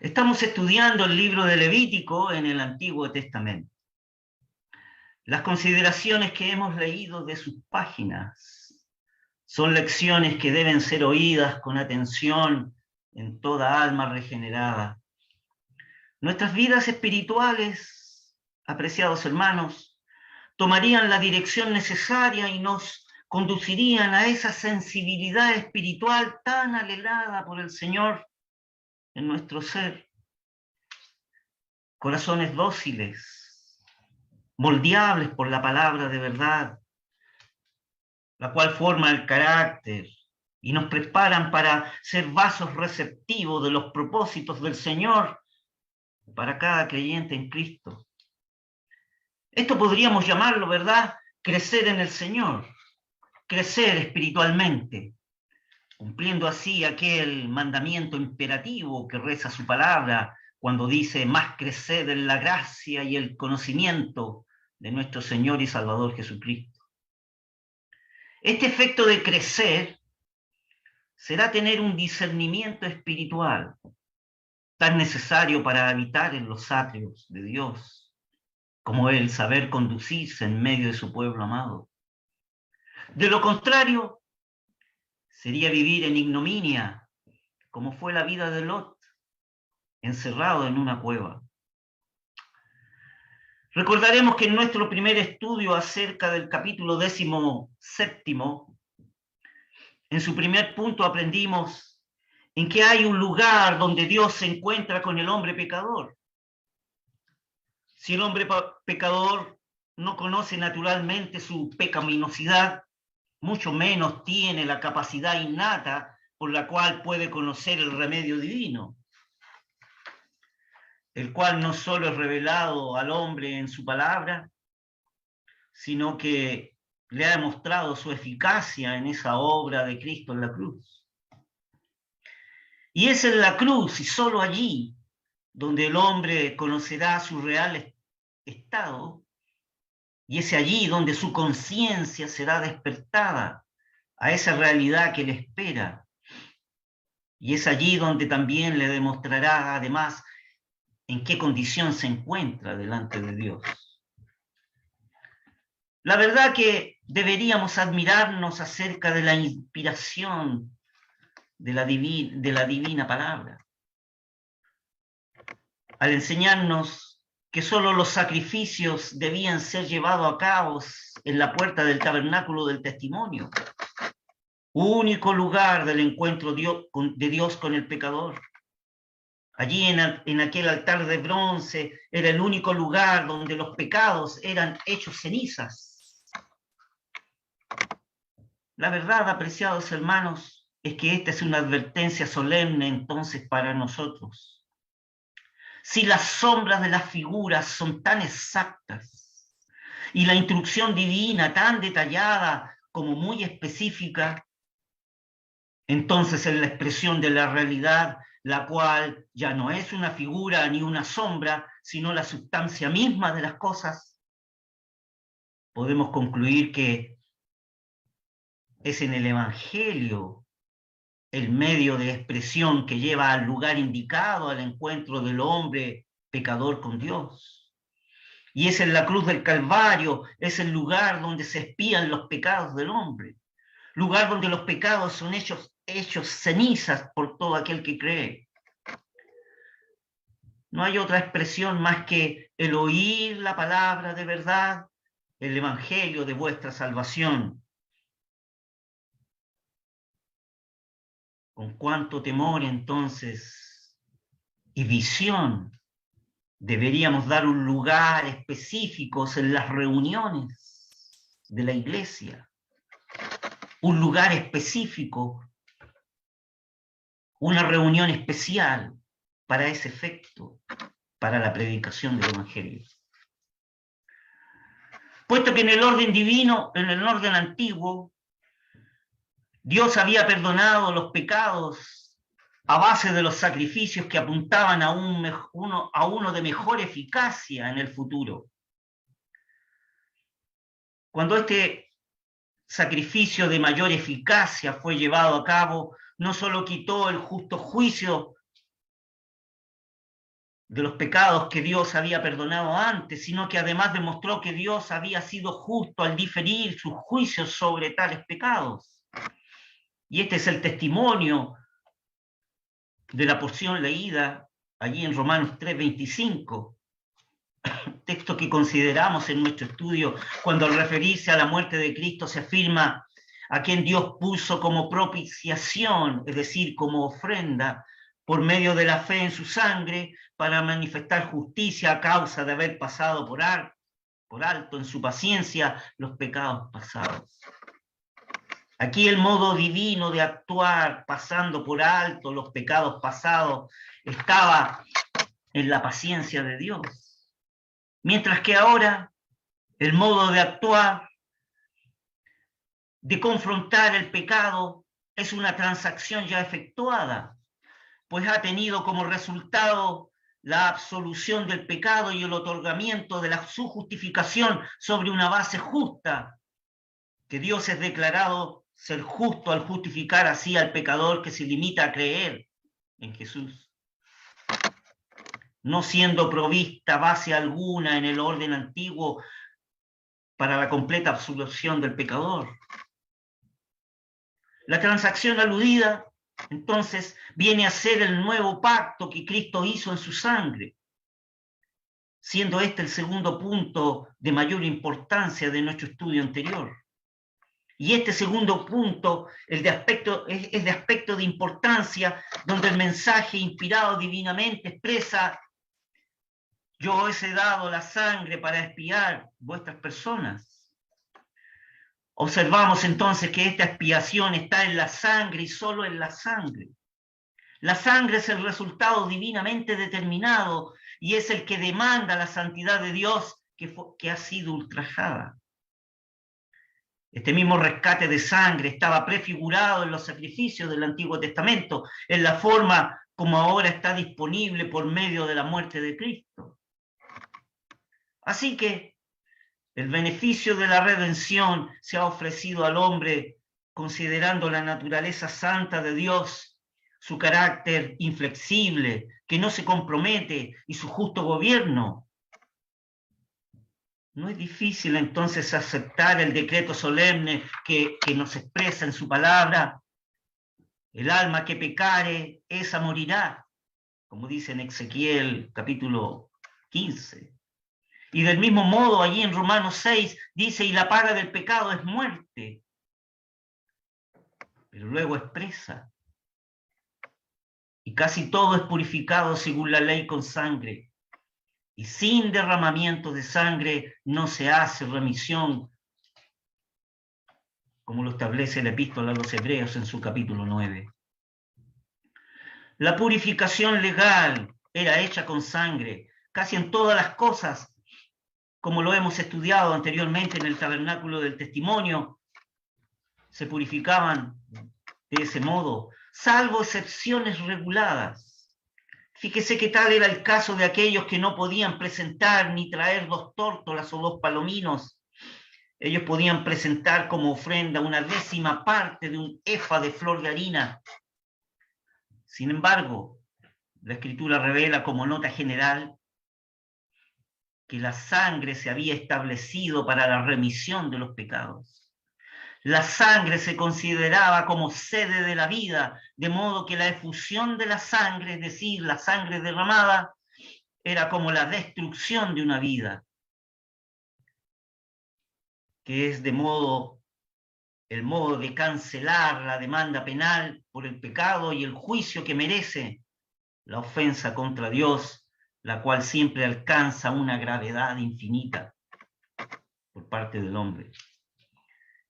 Estamos estudiando el libro de Levítico en el Antiguo Testamento. Las consideraciones que hemos leído de sus páginas son lecciones que deben ser oídas con atención en toda alma regenerada. Nuestras vidas espirituales, apreciados hermanos, tomarían la dirección necesaria y nos conducirían a esa sensibilidad espiritual tan anhelada por el Señor en nuestro ser. Corazones dóciles, moldeables por la palabra de verdad, la cual forma el carácter y nos preparan para ser vasos receptivos de los propósitos del Señor para cada creyente en Cristo. Esto podríamos llamarlo, ¿verdad?, crecer en el Señor, crecer espiritualmente, cumpliendo así aquel mandamiento imperativo que reza su palabra cuando dice: más crecer en la gracia y el conocimiento de nuestro Señor y Salvador Jesucristo. Este efecto de crecer será tener un discernimiento espiritual tan necesario para habitar en los atrios de Dios, como el saber conducirse en medio de su pueblo amado. De lo contrario, sería vivir en ignominia, como fue la vida de Lot, encerrado en una cueva. Recordaremos que en nuestro primer estudio acerca del capítulo 17, en su primer punto aprendimos en que hay un lugar donde Dios se encuentra con el hombre pecador. Si el hombre pecador no conoce naturalmente su pecaminosidad, mucho menos tiene la capacidad innata por la cual puede conocer el remedio divino, el cual no solo es revelado al hombre en su palabra, sino que le ha demostrado su eficacia en esa obra de Cristo en la cruz. Y es en la cruz y solo allí donde el hombre conocerá su real estado, y es allí donde su conciencia será despertada a esa realidad que le espera, y es allí donde también le demostrará además en qué condición se encuentra delante de Dios. La verdad que deberíamos admirarnos acerca de la inspiración de la divina palabra, al enseñarnos que solo los sacrificios debían ser llevados a cabo en la puerta del tabernáculo del testimonio, único lugar del encuentro de Dios con el pecador. Allí en aquel altar de bronce era el único lugar donde los pecados eran hechos cenizas. La verdad, apreciados hermanos, es que esta es una advertencia solemne entonces para nosotros. Si las sombras de las figuras son tan exactas y la instrucción divina tan detallada como muy específica, entonces es la expresión de la realidad, la cual ya no es una figura ni una sombra, sino la sustancia misma de las cosas. Podemos concluir que es en el Evangelio el medio de expresión que lleva al lugar indicado, al encuentro del hombre pecador con Dios. Y es en la cruz del Calvario, es el lugar donde se expían los pecados del hombre, lugar donde los pecados son hechos cenizas por todo aquel que cree. No hay otra expresión más que el oír la palabra de verdad, el evangelio de vuestra salvación. Con cuánto temor entonces y visión deberíamos dar un lugar específico en las reuniones de la iglesia, un lugar específico, una reunión especial para ese efecto, para la predicación del evangelio. Puesto que en el orden divino, en el orden antiguo, Dios había perdonado los pecados a base de los sacrificios que apuntaban a uno de mejor eficacia en el futuro. Cuando este sacrificio de mayor eficacia fue llevado a cabo, no solo quitó el justo juicio de los pecados que Dios había perdonado antes, sino que además demostró que Dios había sido justo al diferir sus juicios sobre tales pecados. Y este es el testimonio de la porción leída allí en Romanos 3:25, texto que consideramos en nuestro estudio cuando al referirse a la muerte de Cristo se afirma a quien Dios puso como propiciación, es decir, como ofrenda, por medio de la fe en su sangre, para manifestar justicia a causa de haber pasado por alto en su paciencia los pecados pasados. Aquí el modo divino de actuar, pasando por alto los pecados pasados, estaba en la paciencia de Dios. Mientras que ahora el modo de actuar, de confrontar el pecado, es una transacción ya efectuada, pues ha tenido como resultado la absolución del pecado y el otorgamiento de su justificación sobre una base justa, que Dios es declarado ser justo al justificar así al pecador que se limita a creer en Jesús, no siendo provista base alguna en el orden antiguo para la completa absolución del pecador. La transacción aludida, entonces, viene a ser el nuevo pacto que Cristo hizo en su sangre, siendo este el segundo punto de mayor importancia de nuestro estudio anterior. Y este segundo punto es de aspecto de importancia, donde el mensaje inspirado divinamente expresa: yo os he dado la sangre para expiar vuestras personas. Observamos entonces que esta expiación está en la sangre y solo en la sangre. La sangre es el resultado divinamente determinado y es el que demanda la santidad de Dios que ha sido ultrajada. Este mismo rescate de sangre estaba prefigurado en los sacrificios del Antiguo Testamento, en la forma como ahora está disponible por medio de la muerte de Cristo. Así que el beneficio de la redención se ha ofrecido al hombre considerando la naturaleza santa de Dios, su carácter inflexible, que no se compromete, y su justo gobierno. No es difícil entonces aceptar el decreto solemne que nos expresa en su palabra: el alma que pecare, esa morirá, como dice en Ezequiel capítulo 15. Y del mismo modo, allí en Romanos 6 dice: y la paga del pecado es muerte. Pero luego expresa: y casi todo es purificado según la ley con sangre, y sin derramamiento de sangre no se hace remisión, como lo establece la epístola a los Hebreos en su capítulo 9. La purificación legal era hecha con sangre, casi en todas las cosas, como lo hemos estudiado anteriormente en el tabernáculo del testimonio, se purificaban de ese modo, salvo excepciones reguladas. Fíjese que tal era el caso de aquellos que no podían presentar ni traer 2 tórtolas o 2 palominos. Ellos podían presentar como ofrenda una 10ª parte de un efa de flor de harina. Sin embargo, la Escritura revela como nota general que la sangre se había establecido para la remisión de los pecados. La sangre se consideraba como sede de la vida, de modo que la efusión de la sangre, es decir, la sangre derramada, era como la destrucción de una vida, que es el modo de cancelar la demanda penal por el pecado y el juicio que merece la ofensa contra Dios, la cual siempre alcanza una gravedad infinita por parte del hombre.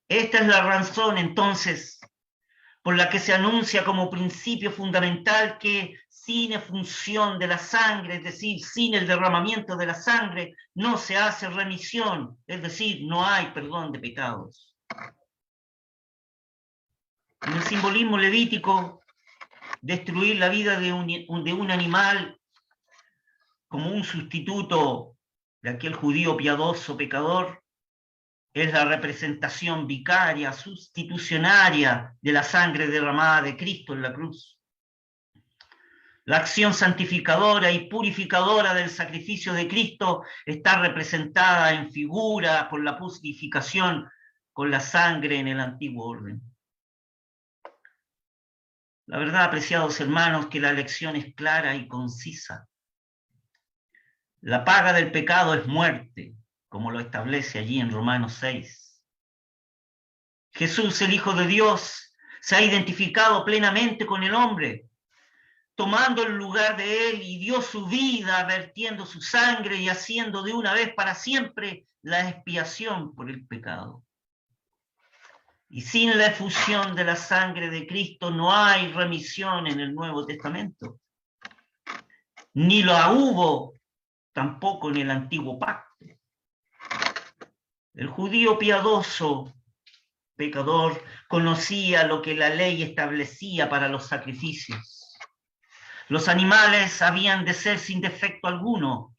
Esta es la razón, entonces, por la que se anuncia como principio fundamental que sin efusión de la sangre, es decir, sin el derramamiento de la sangre, no se hace remisión, es decir, no hay perdón de pecados. En el simbolismo levítico, destruir la vida de un animal como un sustituto de aquel judío piadoso pecador es la representación vicaria, sustitucionaria de la sangre derramada de Cristo en la cruz. La acción santificadora y purificadora del sacrificio de Cristo está representada en figura por la purificación con la sangre en el antiguo orden. La verdad, apreciados hermanos, que la lección es clara y concisa. La paga del pecado es muerte, como lo establece allí en Romanos 6. Jesús, el Hijo de Dios, se ha identificado plenamente con el hombre, tomando el lugar de él, y dio su vida vertiendo su sangre y haciendo de una vez para siempre la expiación por el pecado. Y sin la efusión de la sangre de Cristo no hay remisión en el Nuevo Testamento. Ni la hubo tampoco en el Antiguo Pacto. El judío piadoso, pecador, conocía lo que la ley establecía para los sacrificios. Los animales habían de ser sin defecto alguno,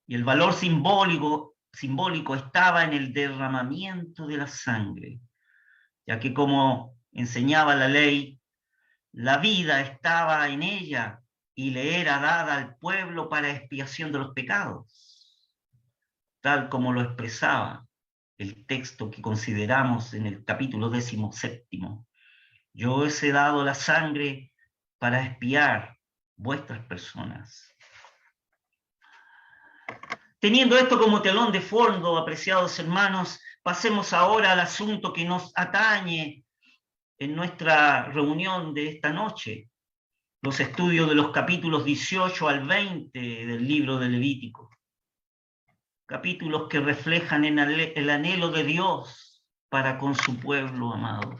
y el valor simbólico estaba en el derramamiento de la sangre, ya que, como enseñaba la ley, la vida estaba en ella y le era dada al pueblo para expiación de los pecados, tal como lo expresaba el texto que consideramos en el capítulo 17. Yo os he dado la sangre para expiar vuestras personas. Teniendo esto como telón de fondo, apreciados hermanos, pasemos ahora al asunto que nos atañe en nuestra reunión de esta noche, los estudios de los capítulos 18 al 20 del libro de Levítico. Capítulos que reflejan el anhelo de Dios para con su pueblo amado.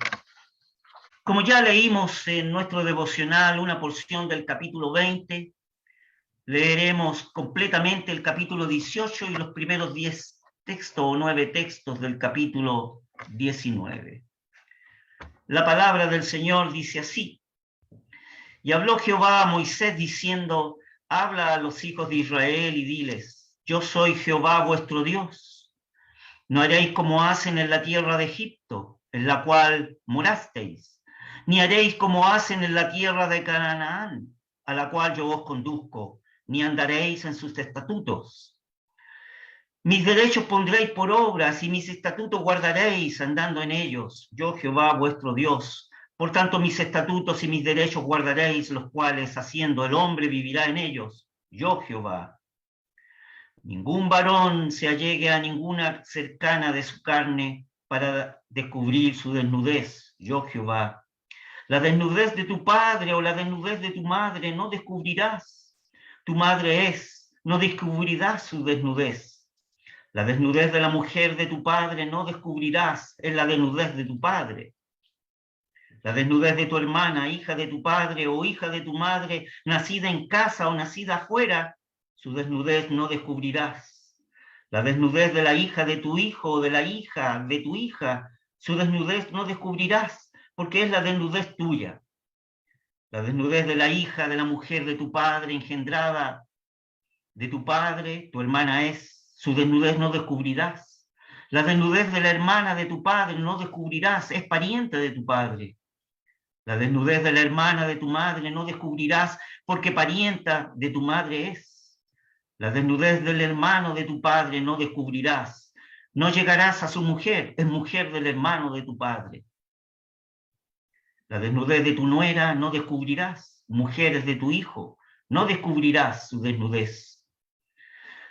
Como ya leímos en nuestro devocional una porción del capítulo 20, leeremos completamente el capítulo 18 y los primeros 10 textos o 9 textos del capítulo 19. La palabra del Señor dice así: y habló Jehová a Moisés diciendo, habla a los hijos de Israel y diles, yo soy Jehová vuestro Dios. No haréis como hacen en la tierra de Egipto, en la cual morasteis, ni haréis como hacen en la tierra de Canaán, a la cual yo os conduzco, ni andaréis en sus estatutos. Mis derechos pondréis por obras y mis estatutos guardaréis andando en ellos. Yo, Jehová, vuestro Dios. Por tanto, mis estatutos y mis derechos guardaréis, los cuales, haciendo el hombre, vivirá en ellos. Yo, Jehová. Ningún varón se allegue a ninguna cercana de su carne para descubrir su desnudez. Yo, Jehová. La desnudez de tu padre o la desnudez de tu madre no descubrirás. Tu madre es, no descubrirás su desnudez. La desnudez de la mujer de tu padre no descubrirás, es la desnudez de tu padre. La desnudez de tu hermana, hija de tu padre o hija de tu madre, nacida en casa o nacida afuera, su desnudez no descubrirás. La desnudez de la hija de tu hijo o de la hija de tu hija, su desnudez no descubrirás, porque es la desnudez tuya. La desnudez de la hija de la mujer de tu padre engendrada de tu padre, tu hermana es, su desnudez no descubrirás. La desnudez de la hermana de tu padre no descubrirás, es pariente de tu padre. La desnudez de la hermana de tu madre no descubrirás, porque parienta de tu madre es. La desnudez del hermano de tu padre no descubrirás. No llegarás a su mujer, es mujer del hermano de tu padre. La desnudez de tu nuera no descubrirás, mujeres de tu hijo, no descubrirás su desnudez.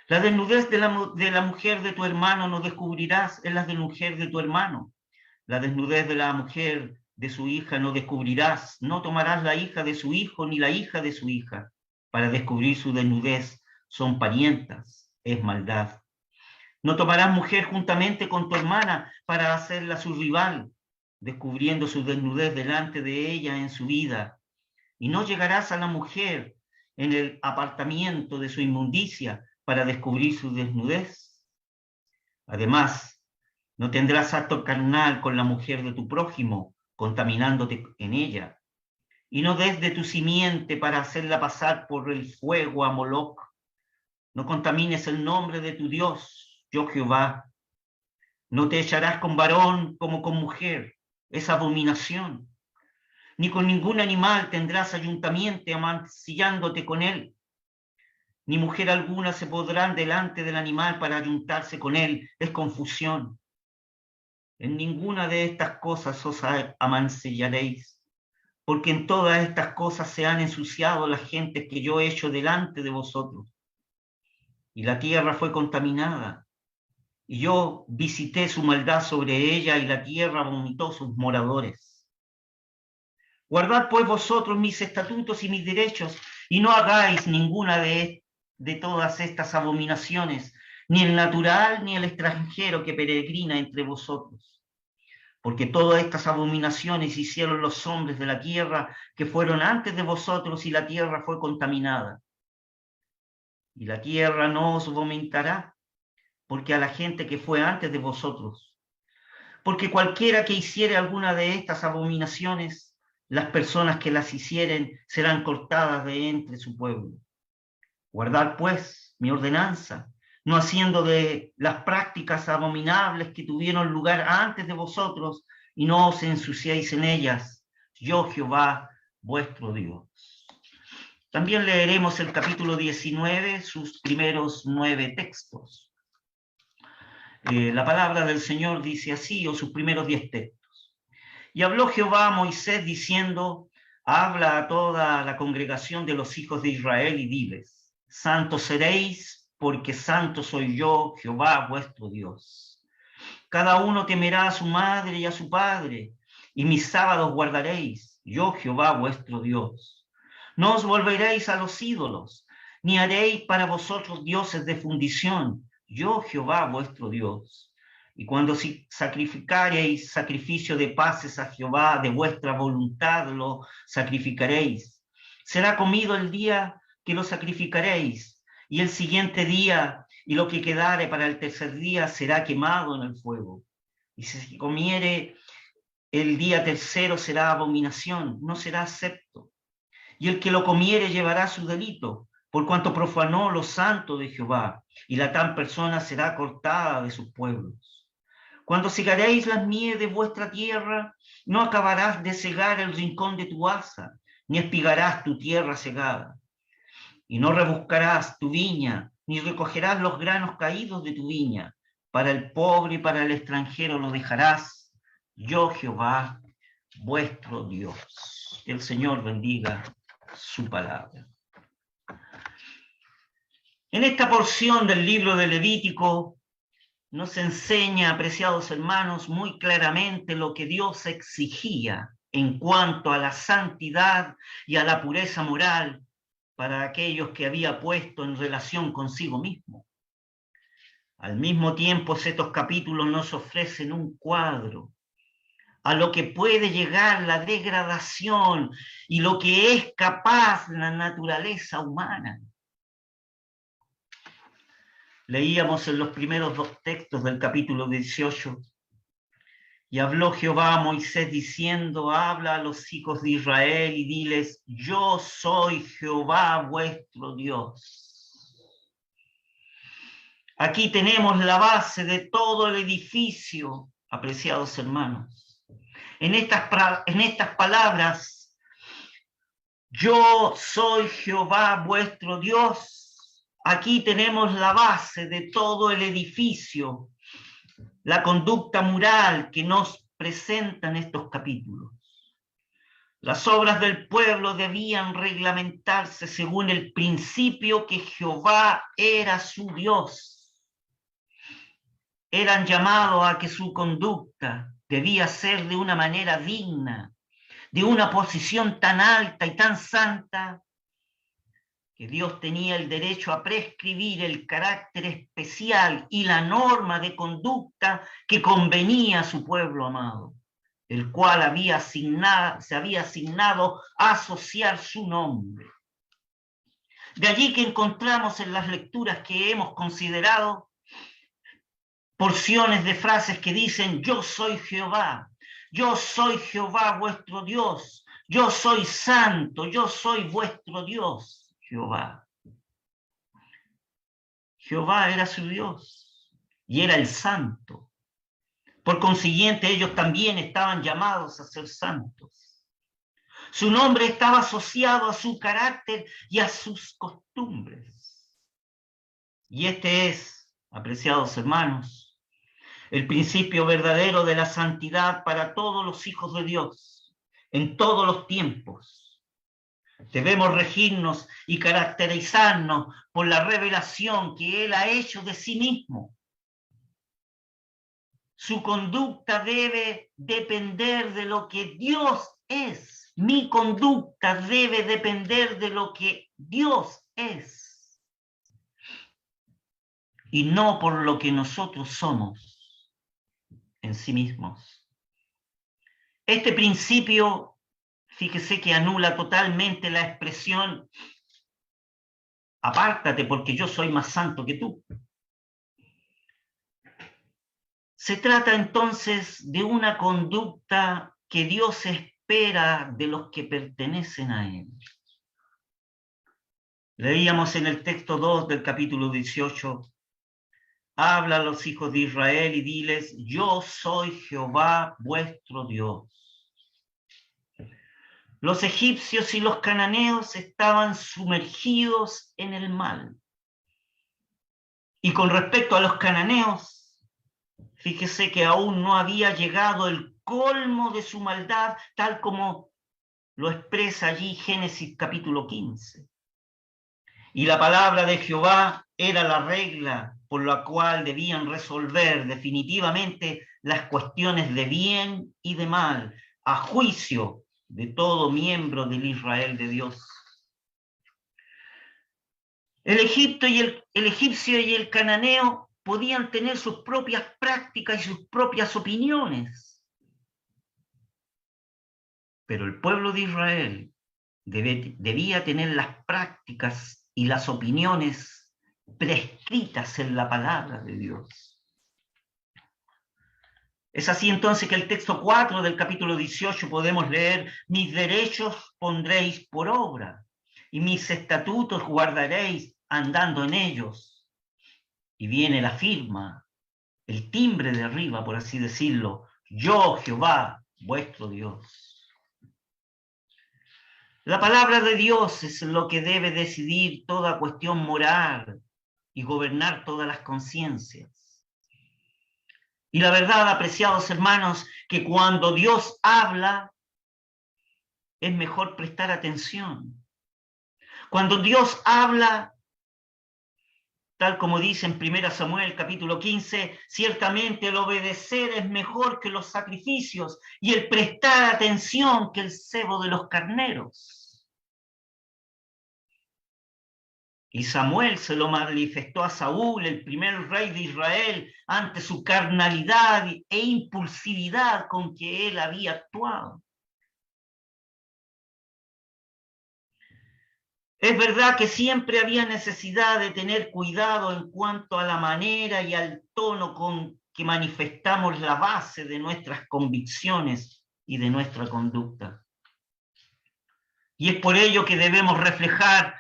La desnudez de la mujer de tu hermano no descubrirás, es la de mujer de tu hermano. La desnudez de la mujer de su hija no descubrirás, no tomarás la hija de su hijo ni la hija de su hija. Para descubrir su desnudez son parientas, es maldad. No tomarás mujer juntamente con tu hermana para hacerla su rival, descubriendo su desnudez delante de ella en su vida. Y no llegarás a la mujer en el apartamiento de su inmundicia para descubrir su desnudez. Además, no tendrás acto carnal con la mujer de tu prójimo, contaminándote en ella. Y no des de tu simiente para hacerla pasar por el fuego a Moloc. No contamines el nombre de tu Dios, yo Jehová. No te echarás con varón como con mujer, es abominación. ni con ningún animal tendrás ayuntamiento amancillándote con él, ni mujer alguna se podrán delante del animal para ayuntarse con él, es confusión. En ninguna de estas cosas os amancillaréis, porque en todas estas cosas se han ensuciado las gentes que yo he hecho delante de vosotros. Y la tierra fue contaminada, y yo visité su maldad sobre ella, y la tierra vomitó sus moradores. Guardad pues vosotros mis estatutos y mis derechos, y no hagáis ninguna de todas estas abominaciones, ni el natural ni el extranjero que peregrina entre vosotros. Porque todas estas abominaciones hicieron los hombres de la tierra que fueron antes de vosotros, y la tierra fue contaminada. Y la tierra no os vomitará, porque a la gente que fue antes de vosotros. Porque cualquiera que hiciere alguna de estas abominaciones, las personas que las hicieren serán cortadas de entre su pueblo. Guardad pues mi ordenanza, no haciendo de las prácticas abominables que tuvieron lugar antes de vosotros, y no os ensuciéis en ellas. Yo, Jehová, vuestro Dios. También leeremos el capítulo 19, sus primeros 9 textos. La palabra del Señor dice así, o sus primeros 10 textos. Y habló Jehová a Moisés diciendo, habla a toda la congregación de los hijos de Israel y diles, santos seréis, porque santo soy yo, Jehová vuestro Dios. Cada uno temerá a su madre y a su padre, y mis sábados guardaréis, yo Jehová vuestro Dios. No os volveréis a los ídolos, ni haréis para vosotros dioses de fundición, yo Jehová vuestro Dios. Y cuando sacrificaréis sacrificio de paces a Jehová, de vuestra voluntad lo sacrificaréis. Será comido el día que lo sacrificaréis, y el siguiente día, y lo que quedare para el tercer día será quemado en el fuego. Y si se comiere el día tercero será abominación, no será acepto. Y el que lo comiere llevará su delito, por cuanto profanó lo santo de Jehová, y la tal persona será cortada de sus pueblos. Cuando segaréis las mies de vuestra tierra, no acabarás de segar el rincón de tu haza, ni espigarás tu tierra segada. Y no rebuscarás tu viña, ni recogerás los granos caídos de tu viña. Para el pobre y para el extranjero lo dejarás. Yo, Jehová, vuestro Dios. Que el Señor bendiga su palabra. En esta porción del libro de Levítico nos enseña, apreciados hermanos, muy claramente lo que Dios exigía en cuanto a la santidad y a la pureza moral para aquellos que había puesto en relación consigo mismo. Al mismo tiempo, estos capítulos nos ofrecen un cuadro a lo que puede llegar la degradación y lo que es capaz la naturaleza humana. Leíamos en los primeros 2 textos del capítulo 18, y habló Jehová a Moisés diciendo, habla a los hijos de Israel y diles, yo soy Jehová vuestro Dios. Aquí tenemos la base de todo el edificio, apreciados hermanos. En estas palabras, yo soy Jehová vuestro Dios. Aquí tenemos la base de todo el edificio, la conducta moral que nos presentan estos capítulos. Las obras del pueblo debían reglamentarse según el principio que Jehová era su Dios. Eran llamados a que su conducta debía ser de una manera digna, de una posición tan alta y tan santa, que Dios tenía el derecho a prescribir el carácter especial y la norma de conducta que convenía a su pueblo amado, el cual se había asignado a asociar su nombre. De allí que encontramos en las lecturas que hemos considerado porciones de frases que dicen, yo soy Jehová vuestro Dios, yo soy santo, yo soy vuestro Dios. Jehová. Jehová era su Dios y era el santo. Por consiguiente, ellos también estaban llamados a ser santos. Su nombre estaba asociado a su carácter y a sus costumbres. Y este es, apreciados hermanos, el principio verdadero de la santidad para todos los hijos de Dios, en todos los tiempos. Debemos regirnos y caracterizarnos por la revelación que Él ha hecho de sí mismo. Su conducta debe depender de lo que Dios es. Mi conducta debe depender de lo que Dios es. Y no por lo que nosotros somos en sí mismos. Este principio, fíjese que anula totalmente la expresión apártate porque yo soy más santo que tú. Se trata entonces de una conducta que Dios espera de los que pertenecen a Él. Leíamos en el texto 2 del capítulo 18, habla a los hijos de Israel y diles, yo soy Jehová vuestro Dios. Los egipcios y los cananeos estaban sumergidos en el mal. Y con respecto a los cananeos, fíjese que aún no había llegado el colmo de su maldad, tal como lo expresa allí Génesis capítulo 15. Y la palabra de Jehová era la regla por la cual debían resolver definitivamente las cuestiones de bien y de mal, a juicio de todo miembro del Israel de Dios. El egipcio y el cananeo podían tener sus propias prácticas y sus propias opiniones. Pero el pueblo de Israel debía tener las prácticas y las opiniones prescritas en la palabra de Dios. Es así entonces que el texto 4 del capítulo 18 podemos leer, mis derechos pondréis por obra y mis estatutos guardaréis andando en ellos. Y viene la firma, el timbre de arriba, por así decirlo, yo Jehová, vuestro Dios. La palabra de Dios es lo que debe decidir toda cuestión moral y gobernar todas las conciencias. Y la verdad, apreciados hermanos, que cuando Dios habla, es mejor prestar atención. Cuando Dios habla, tal como dice en 1 Samuel capítulo 15, ciertamente el obedecer es mejor que los sacrificios y el prestar atención que el cebo de los carneros. Y Samuel se lo manifestó a Saúl, el primer rey de Israel, ante su carnalidad e impulsividad con que él había actuado. Es verdad que siempre había necesidad de tener cuidado en cuanto a la manera y al tono con que manifestamos la base de nuestras convicciones y de nuestra conducta. Y es por ello que debemos reflejar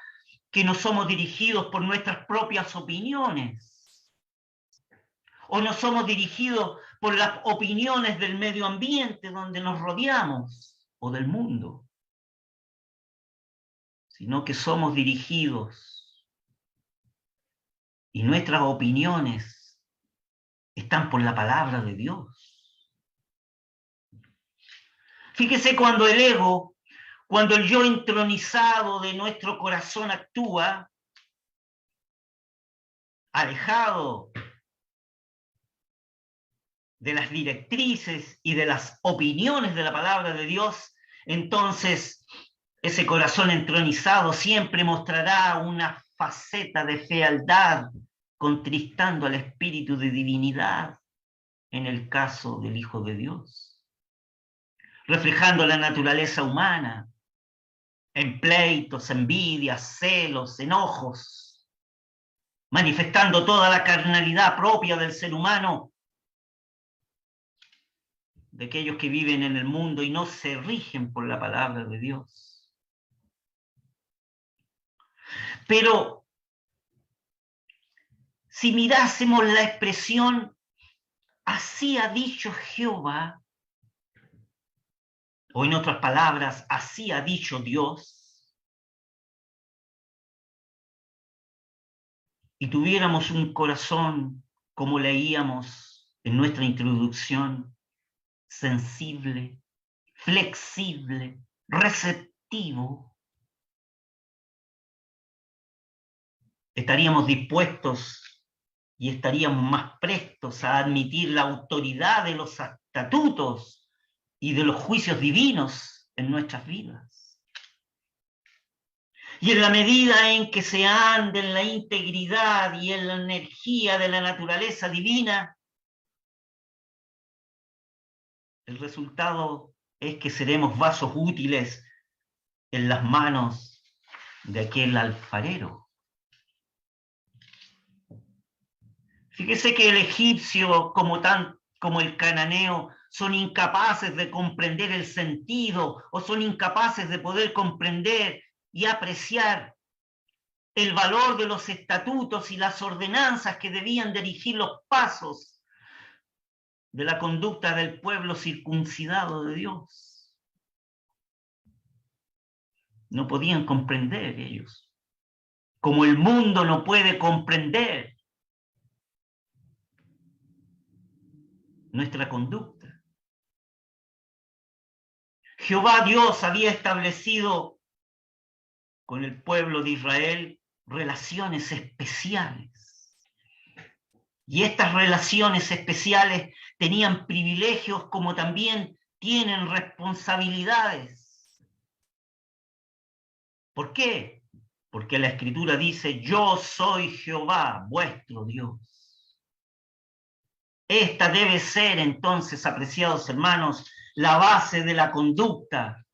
que no somos dirigidos por nuestras propias opiniones, o no somos dirigidos por las opiniones del medio ambiente donde nos rodeamos, o del mundo, sino que somos dirigidos y nuestras opiniones están por la palabra de Dios. Fíjese cuando el ego, cuando el yo entronizado de nuestro corazón actúa, alejado de las directrices y de las opiniones de la palabra de Dios, entonces ese corazón entronizado siempre mostrará una faceta de fealdad, contristando al espíritu de divinidad en el caso del Hijo de Dios, reflejando la naturaleza humana en pleitos, envidias, celos, enojos, manifestando toda la carnalidad propia del ser humano, de aquellos que viven en el mundo y no se rigen por la palabra de Dios. Pero si mirásemos la expresión, así ha dicho Jehová, o en otras palabras, así ha dicho Dios, y tuviéramos un corazón, como leíamos en nuestra introducción, sensible, flexible, receptivo, estaríamos dispuestos y estaríamos más prestos a admitir la autoridad de los estatutos y de los juicios divinos en nuestras vidas. Y en la medida en que se ande en la integridad y en la energía de la naturaleza divina, el resultado es que seremos vasos útiles en las manos de aquel alfarero. Fíjese que el egipcio, como el cananeo, son incapaces de comprender el sentido o son incapaces de poder comprender y apreciar el valor de los estatutos y las ordenanzas que debían dirigir los pasos de la conducta del pueblo circuncidado de Dios. No podían comprender ellos, como el mundo no puede comprender nuestra conducta. Jehová Dios había establecido con el pueblo de Israel relaciones especiales. Y estas relaciones especiales tenían privilegios como también tienen responsabilidades. ¿Por qué? Porque la Escritura dice, yo soy Jehová, vuestro Dios. Esta debe ser entonces, apreciados hermanos, la base de la conducta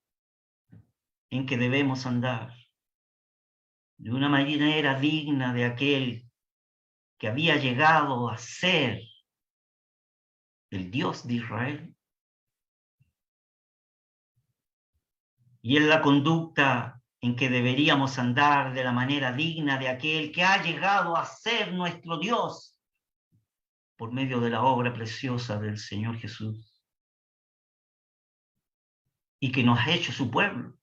en que debemos andar, de una manera digna de aquel que había llegado a ser el Dios de Israel. Y en la conducta en que deberíamos andar de la manera digna de aquel que ha llegado a ser nuestro Dios por medio de la obra preciosa del Señor Jesús y que nos ha hecho su pueblo,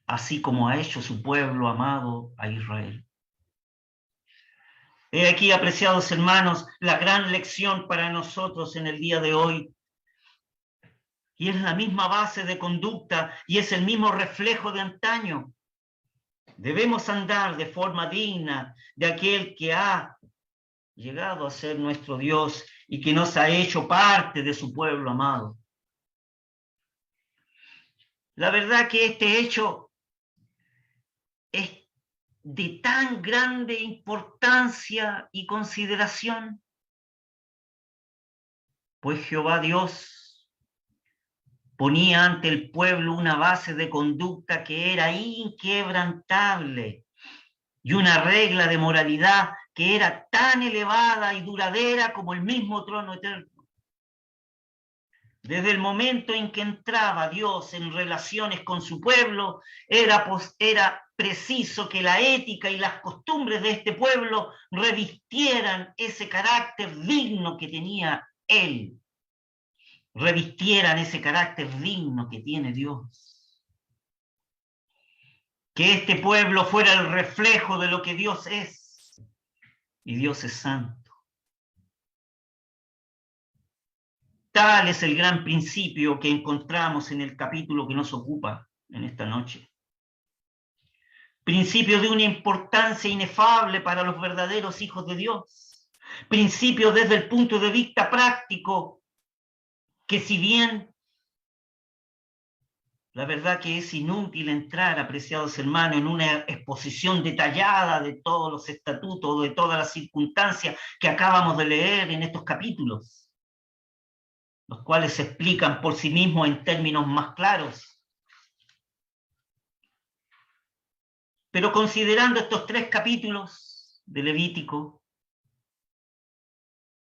así como ha hecho su pueblo amado a Israel. He aquí, apreciados hermanos, la gran lección para nosotros en el día de hoy. Y es la misma base de conducta y es el mismo reflejo de antaño. Debemos andar de forma digna de aquel que ha llegado a ser nuestro Dios y que nos ha hecho parte de su pueblo amado. La verdad que este hecho es de tan grande importancia y consideración, pues Jehová Dios ponía ante el pueblo una base de conducta que era inquebrantable y una regla de moralidad que era tan elevada y duradera como el mismo trono eterno. Desde el momento en que entraba Dios en relaciones con su pueblo, era preciso que la ética y las costumbres de este pueblo revistieran ese carácter digno que tenía Él, revistieran ese carácter digno que tiene Dios. Que este pueblo fuera el reflejo de lo que Dios es, y Dios es santo. Tal es el gran principio que encontramos en el capítulo que nos ocupa en esta noche. Principio de una importancia inefable para los verdaderos hijos de Dios. Principio desde el punto de vista práctico, que si bien la verdad que es inútil entrar, apreciados hermanos, en una exposición detallada de todos los estatutos, de todas las circunstancias que acabamos de leer en estos capítulos, los cuales se explican por sí mismos en términos más claros. Pero considerando estos 3 capítulos de Levítico,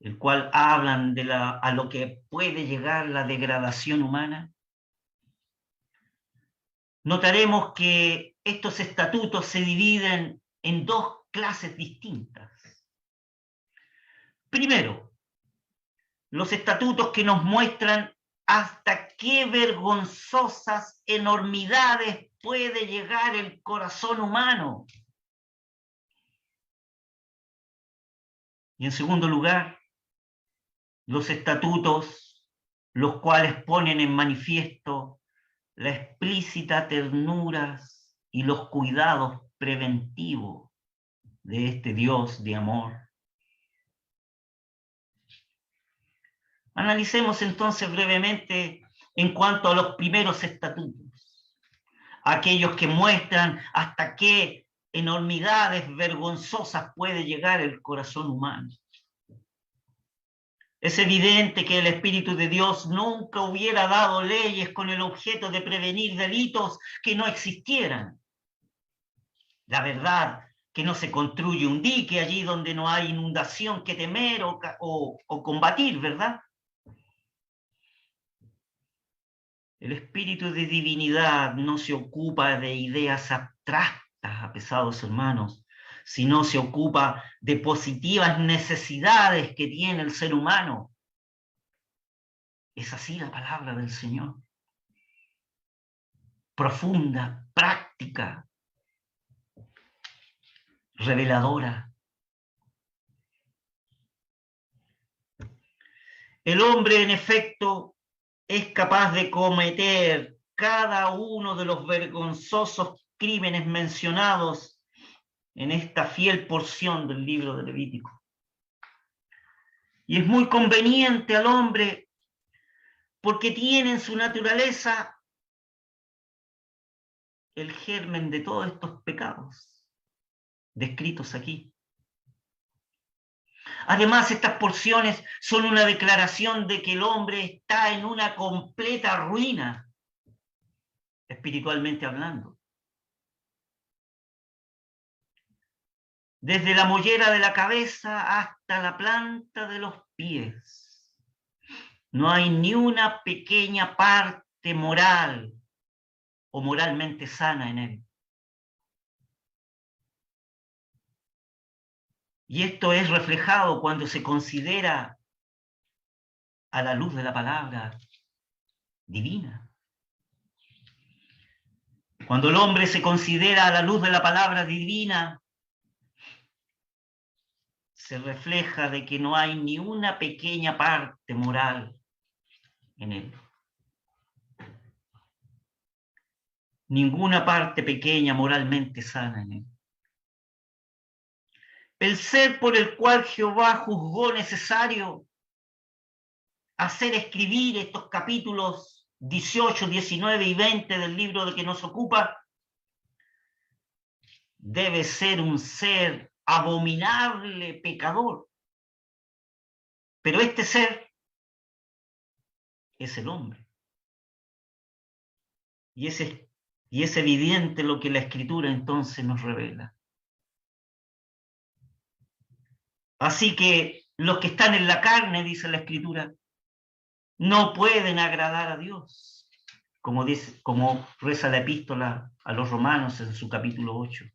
el cual hablan a lo que puede llegar la degradación humana, notaremos que estos estatutos se dividen en 2 clases distintas. Primero, los estatutos que nos muestran ¿Hasta qué vergonzosas enormidades puede llegar el corazón humano? Y en segundo lugar, los estatutos, los cuales ponen en manifiesto la explícita ternura y los cuidados preventivos de este Dios de amor. Analicemos entonces brevemente en cuanto a los primeros estatutos, aquellos que muestran hasta qué enormidades vergonzosas puede llegar el corazón humano. Es evidente que el Espíritu de Dios nunca hubiera dado leyes con el objeto de prevenir delitos que no existieran. La verdad que no se construye un dique allí donde no hay inundación que temer o combatir, ¿verdad? El espíritu de divinidad no se ocupa de ideas abstractas, apesados hermanos, sino se ocupa de positivas necesidades que tiene el ser humano. Es así la palabra del Señor. Profunda, práctica, reveladora. El hombre, en efecto, es capaz de cometer cada uno de los vergonzosos crímenes mencionados en esta fiel porción del libro de Levítico. Y es muy conveniente al hombre porque tiene en su naturaleza el germen de todos estos pecados descritos aquí. Además, estas porciones son una declaración de que el hombre está en una completa ruina, espiritualmente hablando. Desde la mollera de la cabeza hasta la planta de los pies. No hay ni una pequeña parte moral o moralmente sana en él. Y esto es reflejado cuando se considera a la luz de la palabra divina. Cuando el hombre se considera a la luz de la palabra divina, se refleja de que no hay ni una pequeña parte moral en él. Ninguna parte pequeña moralmente sana en él. El ser por el cual Jehová juzgó necesario hacer escribir estos capítulos 18, 19 y 20 del libro de que nos ocupa, debe ser un ser abominable, pecador. Pero este ser es el hombre. Y es evidente lo que la Escritura entonces nos revela. Así que los que están en la carne, dice la Escritura, no pueden agradar a Dios, como reza la epístola a los Romanos en su capítulo 8.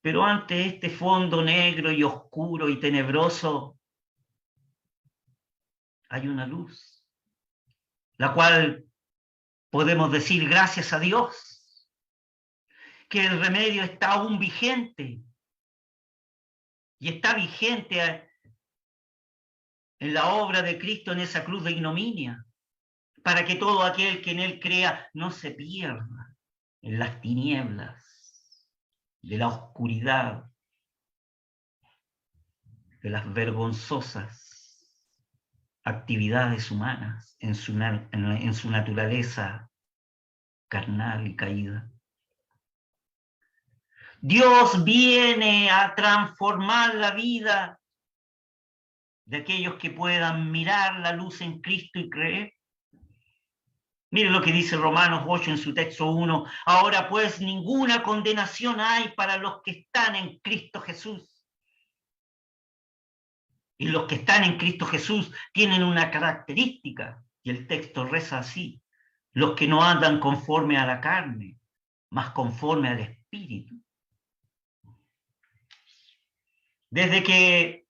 Pero ante este fondo negro y oscuro y tenebroso, hay una luz, la cual podemos decir gracias a Dios, que el remedio está aún vigente, y está vigente en la obra de Cristo en esa cruz de ignominia, para que todo aquel que en él crea no se pierda en las tinieblas de la oscuridad, de las vergonzosas actividades humanas en su naturaleza carnal y caída. Dios viene a transformar la vida de aquellos que puedan mirar la luz en Cristo y creer. Mire lo que dice Romanos 8 en su texto 1. Ahora pues ninguna condenación hay para los que están en Cristo Jesús. Y los que están en Cristo Jesús tienen una característica, y el texto reza así: los que no andan conforme a la carne, mas conforme al Espíritu. Desde que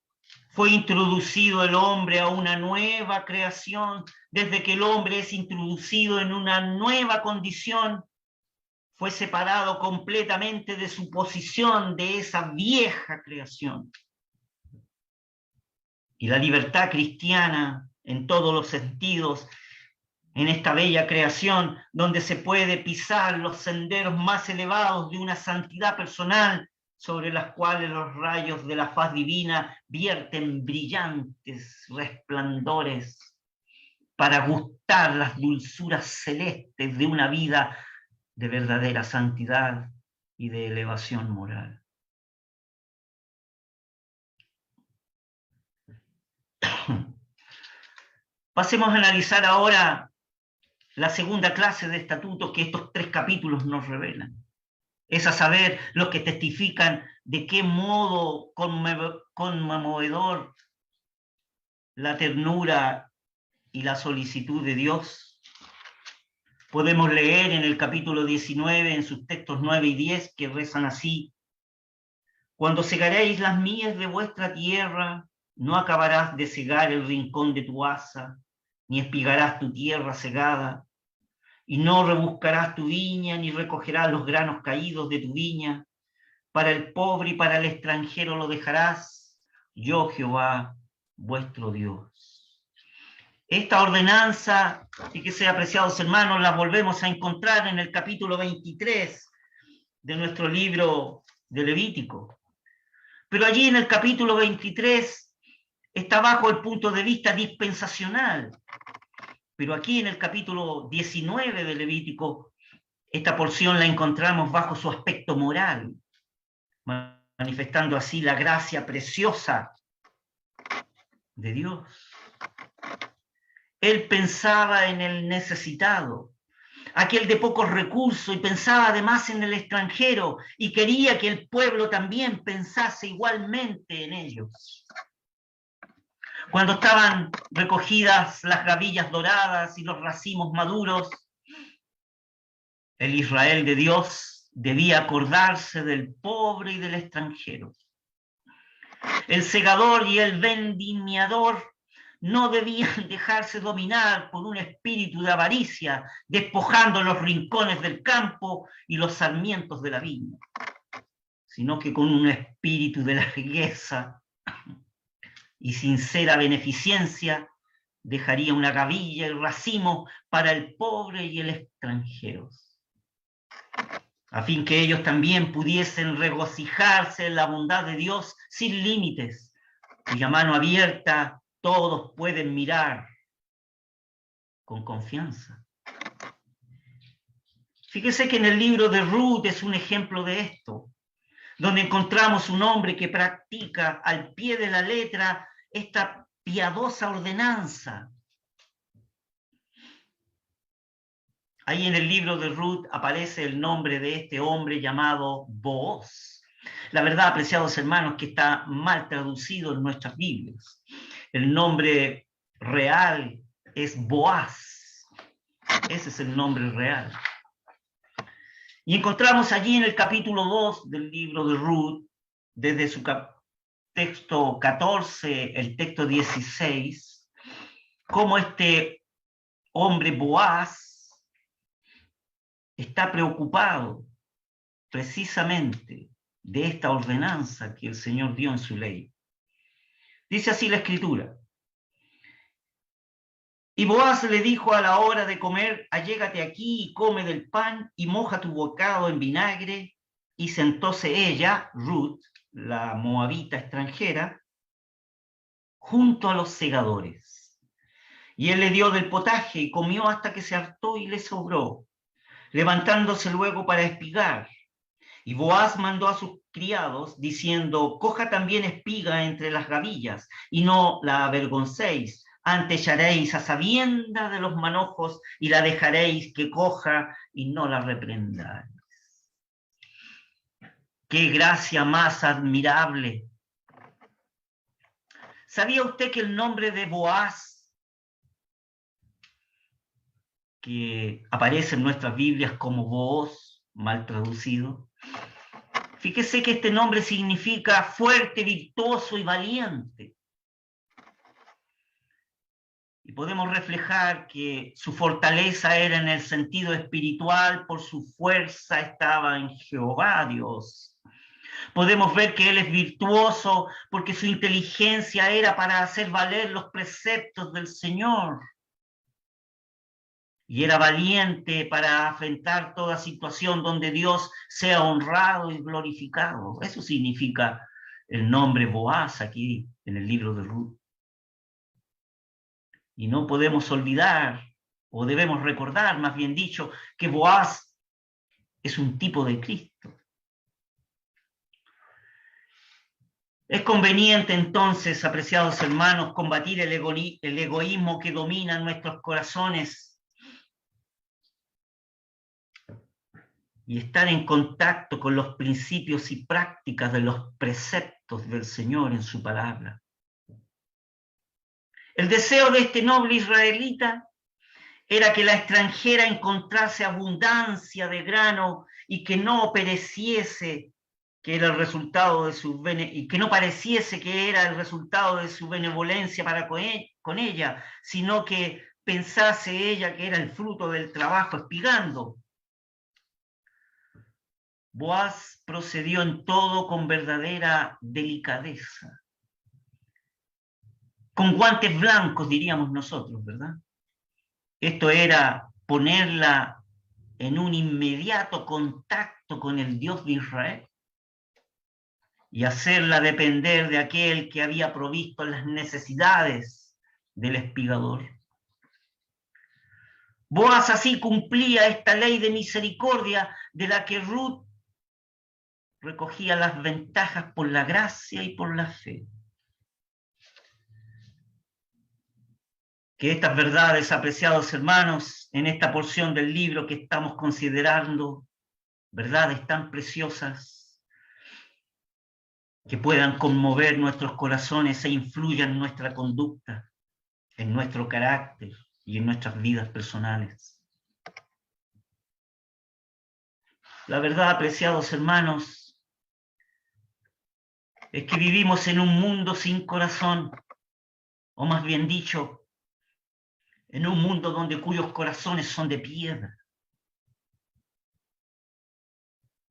Fue introducido el hombre a una nueva creación. Desde que el hombre es introducido en una nueva condición, fue separado completamente de su posición, de esa vieja creación. Y la libertad cristiana, en todos los sentidos, en esta bella creación, donde se puede pisar los senderos más elevados de una santidad personal, sobre las cuales los rayos de la faz divina vierten brillantes resplandores para gustar las dulzuras celestes de una vida de verdadera santidad y de elevación moral. Pasemos a analizar ahora la segunda clase de estatutos que estos 3 capítulos nos revelan. Es a saber, los que testifican de qué modo conmovedor la ternura y la solicitud de Dios. Podemos leer en el capítulo 19, en sus textos 9 y 10, que rezan así: cuando segaréis las mies de vuestra tierra, no acabarás de segar el rincón de tu haza, ni espigarás tu tierra segada, y no rebuscarás tu viña, ni recogerás los granos caídos de tu viña. Para el pobre y para el extranjero lo dejarás, yo Jehová, vuestro Dios. Esta ordenanza, y que sea, apreciados hermanos, la volvemos a encontrar en el capítulo 23 de nuestro libro de Levítico. Pero allí en el capítulo 23 está bajo el punto de vista dispensacional. Pero aquí en el capítulo 19 de Levítico, esta porción la encontramos bajo su aspecto moral, manifestando así la gracia preciosa de Dios. Él pensaba en el necesitado, aquel de pocos recursos, y pensaba además en el extranjero, y quería que el pueblo también pensase igualmente en ellos. Cuando estaban recogidas las gavillas doradas y los racimos maduros, el Israel de Dios debía acordarse del pobre y del extranjero. El segador y el vendimiador no debían dejarse dominar por un espíritu de avaricia, despojando los rincones del campo y los sarmientos de la viña, sino que con un espíritu de largueza y sincera beneficencia dejaría una gavilla y racimo para el pobre y el extranjero, a fin que ellos también pudiesen regocijarse en la bondad de Dios sin límites, cuya mano abierta todos pueden mirar con confianza. Fíjese que en el libro de Ruth es un ejemplo de esto, donde encontramos un hombre que practica al pie de la letra esta piadosa ordenanza. Ahí en el libro de Ruth aparece el nombre de este hombre llamado Booz. La verdad, apreciados hermanos, que está mal traducido en nuestras Biblias. El nombre real es Boaz. Ese es el nombre real. Y encontramos allí en el capítulo 2 del libro de Ruth, desde su texto 14, el texto 16, cómo este hombre Boaz está preocupado precisamente de esta ordenanza que el Señor dio en su ley. Dice así la Escritura: y Boaz le dijo a la hora de comer, allégate aquí y come del pan y moja tu bocado en vinagre. Y sentóse ella, Ruth, la moabita extranjera, junto a los segadores. Y él le dio del potaje y comió hasta que se hartó y le sobró, levantándose luego para espigar. Y Boaz mandó a sus criados, diciendo: coja también espiga entre las gavillas, y no la avergoncéis, antes echaréis a sabienda de los manojos, y la dejaréis que coja, y no la reprendáis. ¡Qué gracia más admirable! ¿Sabía usted que el nombre de Boaz, que aparece en nuestras Biblias como Booz, mal traducido, fíjese que este nombre significa fuerte, virtuoso y valiente? Y podemos reflejar que su fortaleza era en el sentido espiritual, por su fuerza estaba en Jehová Dios. Podemos ver que él es virtuoso porque su inteligencia era para hacer valer los preceptos del Señor. Y era valiente para afrontar toda situación donde Dios sea honrado y glorificado. Eso significa el nombre Boaz aquí en el libro de Ruth. Y no podemos olvidar, o debemos recordar, más bien dicho, que Boaz es un tipo de Cristo. Es conveniente entonces, apreciados hermanos, combatir el egoísmo que domina nuestros corazones y estar en contacto con los principios y prácticas de los preceptos del Señor en su palabra. El deseo de este noble israelita era que la extranjera encontrase abundancia de grano y que no pereciese, que era el resultado de su y que no pareciese que era el resultado de su benevolencia para con ella, sino que pensase ella que era el fruto del trabajo espigando. Boaz procedió en todo con verdadera delicadeza, con guantes blancos, diríamos nosotros, ¿verdad? Esto era ponerla en un inmediato contacto con el Dios de Israel y hacerla depender de aquel que había provisto las necesidades del espigador. Boaz así cumplía esta ley de misericordia de la que Ruth recogía las ventajas por la gracia y por la fe. Que estas verdades, apreciados hermanos, en esta porción del libro que estamos considerando, verdades tan preciosas, que puedan conmover nuestros corazones e influyan en nuestra conducta, en nuestro carácter y en nuestras vidas personales. La verdad, apreciados hermanos, es que vivimos en un mundo sin corazón, o más bien dicho, en un mundo cuyos corazones son de piedra.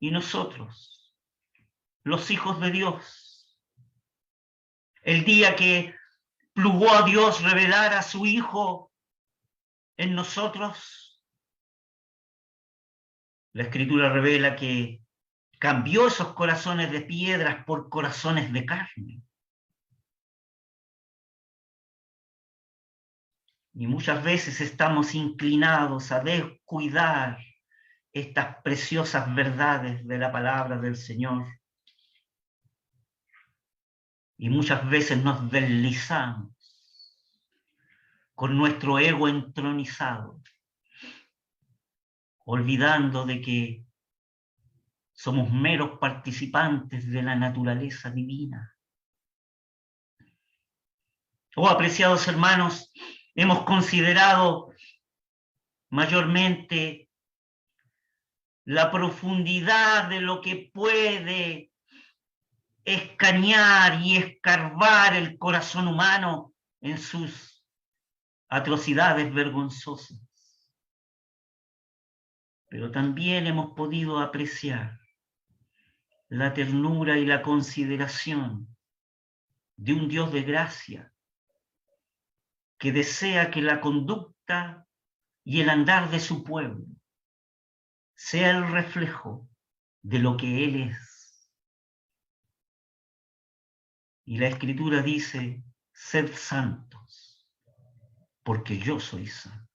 Y nosotros, los hijos de Dios, el día que plugó a Dios revelar a su Hijo en nosotros, la Escritura revela que cambió esos corazones de piedras por corazones de carne. Y muchas veces estamos inclinados a descuidar estas preciosas verdades de la palabra del Señor. Y muchas veces nos deslizamos con nuestro ego entronizado, olvidando de que somos meros participantes de la naturaleza divina. Oh, apreciados hermanos, hemos considerado mayormente la profundidad de lo que puede escanear y escarbar el corazón humano en sus atrocidades vergonzosas. Pero también hemos podido apreciar la ternura y la consideración de un Dios de gracia que desea que la conducta y el andar de su pueblo sea el reflejo de lo que Él es. Y la Escritura dice, sed santos, porque yo soy santo.